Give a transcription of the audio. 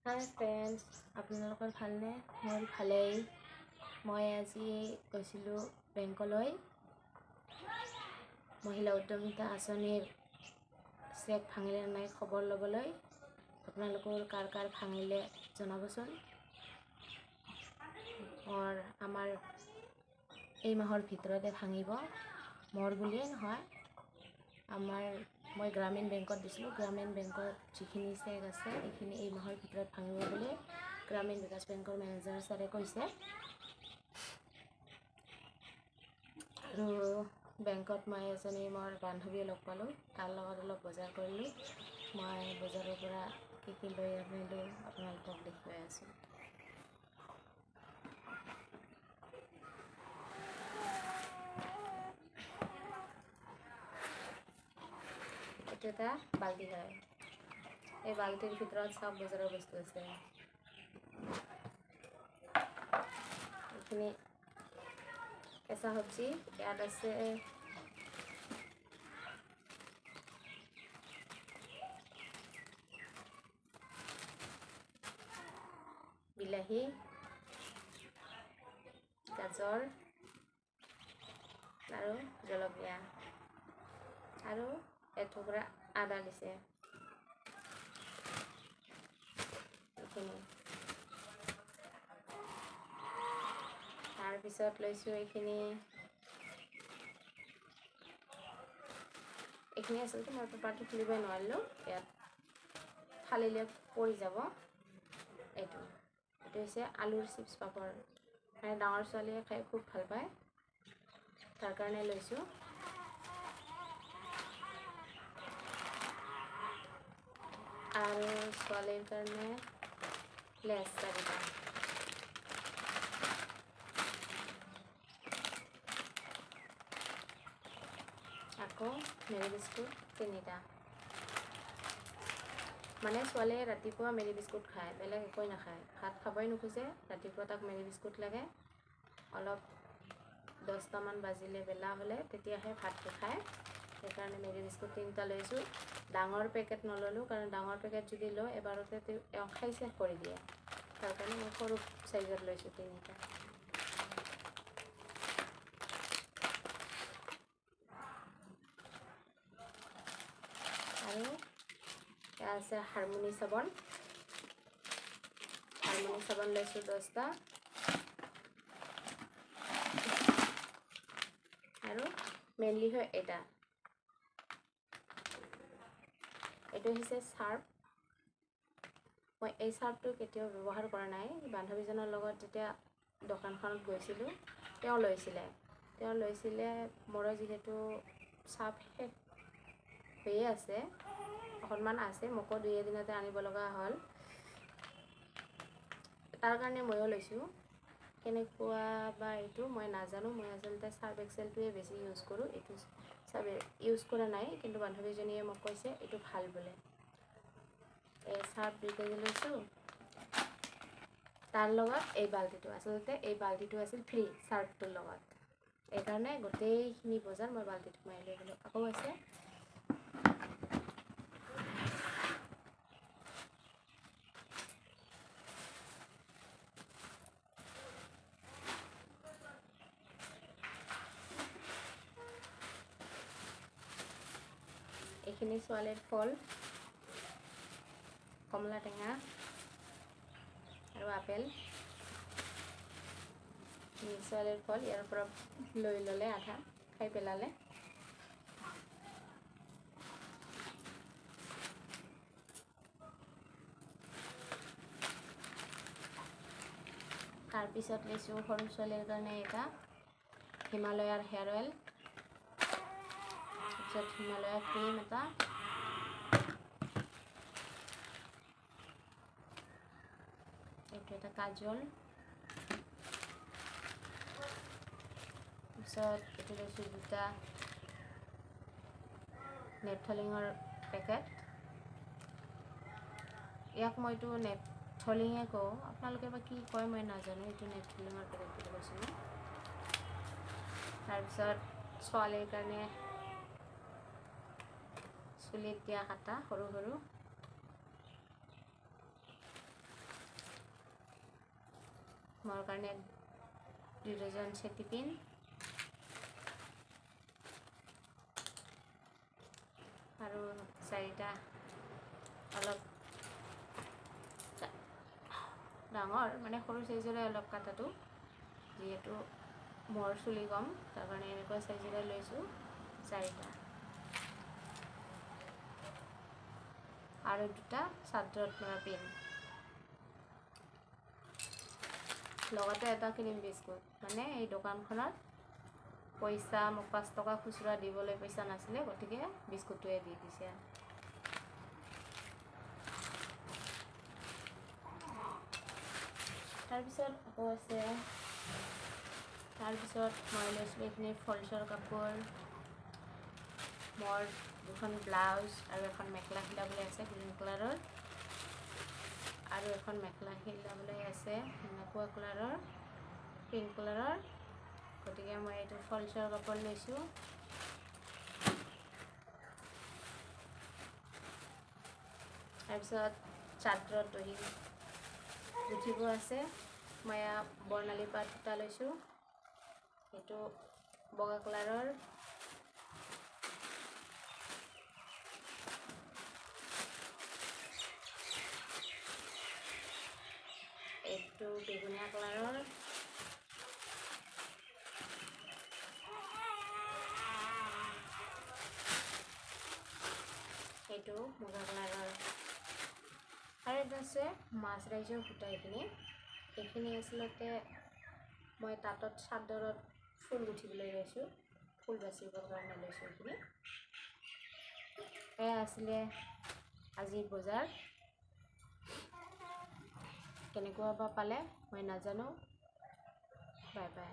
হাই friends, আপোনালোকৰ ভালনে? মোৰ ভালেই। মই আজি গৈছিলোঁ বেংকলৈ মহিলা উদ্যমিতা আঁচনিৰ চেক ভাঙিলে নাই খবৰ ল'বলৈ। আপোনালোকৰ কাৰ কাৰ ভাঙিলে জনাবচোন। আমাৰ এই মাহৰ ভিতৰতে ভাঙিব। মোৰ বুলিয়ে নহয়, মই গ্ৰামীণ বেংকত দিছিলোঁ। গ্ৰামীণ বেংকত যিখিনি চেক আছে এইখিনি এই মাহৰ ভিতৰত ভাঙিব বুলি গ্ৰামীণ বিকাশ বেংকৰ মেনেজাৰ ছাৰে কৈছে। আৰু বেংকত মই এজনী মোৰ বান্ধৱীয়ে লগ পালোঁ, তাৰ লগত অলপ বজাৰ কৰিলোঁ। মই বজাৰৰ পৰা কি কি লৈ আনিলোঁ আপোনালোকক দেখুৱাই আছোঁ। এইটো এটা বাল্টি হয়। এই বাল্টিৰ ভিতৰত চব বজাৰৰ বস্তু আছে। এইখিনি কেঁচা চব্জি, ইয়াত আছে বিলাহী, গাজৰ আৰু জলকীয়া আৰু এটুকুৰা আদা দিছে। এইখিনি তাৰপিছত লৈছোঁ এইখিনি আচলতে মই পেপাৰটো খুলিবই নোৱাৰিলোঁ, ইয়াত ফালিলে পৰি যাব। এইটো হৈছে আলুৰ চিপছ পাপৰ। মানে ডাঙৰ ছোৱালীয়ে খাই খুব ভাল পায়, তাৰ কাৰণে লৈছোঁ। আৰু ছোৱালীৰ কাৰণে লেছ 4টা। আকৌ মেৰি বিস্কুট 3টা। মানে ছোৱালীয়ে ৰাতিপুৱা মেৰি বিস্কুট খায়, বেলেগ একোৱেই নাখায়। ভাত খাবই নোখোজে, ৰাতিপুৱা তাক মেৰি বিস্কুট লাগে। অলপ 10টামান বাজিলে বেলা হ'লে তেতিয়াহে ভাতটো খায়। সেইকাৰণে মেৰি বিস্কুট 3টা লৈছোঁ। ডাঙৰ পেকেট নল'লোঁ, কাৰণ ডাঙৰ পেকেট যদি লওঁ এবাৰতে খাই শেষ কৰি দিয়ে। তাৰ কাৰণে মই সৰু চাইজত লৈছোঁ 3টা। আৰু এয়া আছে হাৰমনি চাবোন। হাৰমনি চাবোন লৈছোঁ 10টা। আৰু মেইনলি হয় এইটো হৈছে চাৰ্ফ। মই এই চাৰ্ফটো কেতিয়াও ব্যৱহাৰ কৰা নাই। বান্ধৱীজনৰ লগত যেতিয়া দোকানখনত গৈছিলোঁ তেওঁ লৈছিলে। মোৰো যিহেতু চাৰ্ফ শেষ হৈয়ে আছে, অকণমান আছে, মোকো 2 এদিনতে আনিব লগা হ'ল। তাৰ কাৰণে ময়ো লৈছোঁ। কেনেকুৱা বা এইটো মই নাজানো। মই আচলতে চাৰ্ফ এক্সেলটোৱে বেছি ইউজ কৰোঁ। এইটো চাৰ্ফ ইউজ কৰা নাই, কিন্তু বান্ধৱীজনীয়ে মোক কৈছে এইটো ভাল বোলে। এই চাৰ্ফ 2 কেজি লৈছোঁ। তাৰ লগত এই বাল্টিটো, আচলতে এই বাল্টিটো আছিল ফ্ৰী চাৰ্ফটোৰ লগত। এইকাৰণে গোটেইখিনি বজাৰ মই বাল্টিত সোমাই লৈ গ'লোঁ। আকৌ আছে এইখিনি ছোৱালীৰ ফল, কমলা টেঙা আৰু আপেল। ছোৱালীৰ ফল ইয়াৰ পৰা লৈ ল'লে, আধা খাই পেলালে। তাৰপিছত লৈছোঁ সৰু ছোৱালীৰ কাৰণে এটা হিমালয়াৰ হেয়াৰ অইল। তাৰপিছত হিমালয়াৰ ক্ৰীম এটা। এইটো এটা কাজল। তাৰপিছত এইটো লৈছোঁ 2টা নেপথলিঙৰ পেকেট। ইয়াক মইতো নেপথলিঙে কওঁ, আপোনালোকে বা কি কয় মই নাজানো। এইটো নেপথলিঙৰ পেকেট বুলি কৈছোঁ মই। তাৰপিছত ছোৱালীৰ কাৰণে চুলিত দিয়া কাটা সৰু সৰু। মোৰ কাৰণে 2 ডজন চেটি পিন, আৰু 4টা অলপ ডাঙৰ, মানে সৰু চাইজৰে অলপ কাটাটো, যিহেতু মোৰ চুলি কম তাৰ কাৰণে এনেকুৱা চাইজৰে লৈছোঁ 4টা, আৰু 2টা চাদৰত মৰা পিন, লগতে এটা ক্ৰীম বিস্কুট। মানে এই দোকানখনত পইচা মোক 5 টকা খুচুৰা দিবলৈ পইচা নাছিলে, গতিকে বিস্কুটটোৱে দি দিছে। তাৰপিছত আকৌ আছে, তাৰপিছত মই লৈছিলোঁ এইখিনি ফলচৰ কাপোৰ, মোৰ 2খন ব্লাউজ আৰু এখন মেখেলা চিলাবলৈ আছে গ্ৰীণ কালাৰৰ, আৰু এখন মেখেলা চিলাবলৈ আছে এনেকুৱা কালাৰৰ, পিংক কালাৰৰ, গতিকে মই এইটো ফলচৰ কাপোৰ লৈছোঁ। তাৰপিছত চাদৰত দহি গুঠিব আছে, মই বৰ্ণালী পাট সূতা লৈছোঁ, এইটো বগা কালাৰৰ, এইটো বেগুনীয়া কালাৰৰ, এইটো মুগা কালাৰৰ, আৰু এটা আছে মাছ ৰাইজৰ সূতা। এইখিনি আচলতে মই তাঁতত চাদৰত ফুল গুঠিবলৈ লৈছোঁ, ফুল বাচিবৰ কাৰণে লৈছোঁ। এইখিনি এয়া আছিলে আজিৰ বজাৰ। কেনেকুৱা বা পালে মই নাজানো। Bye bye.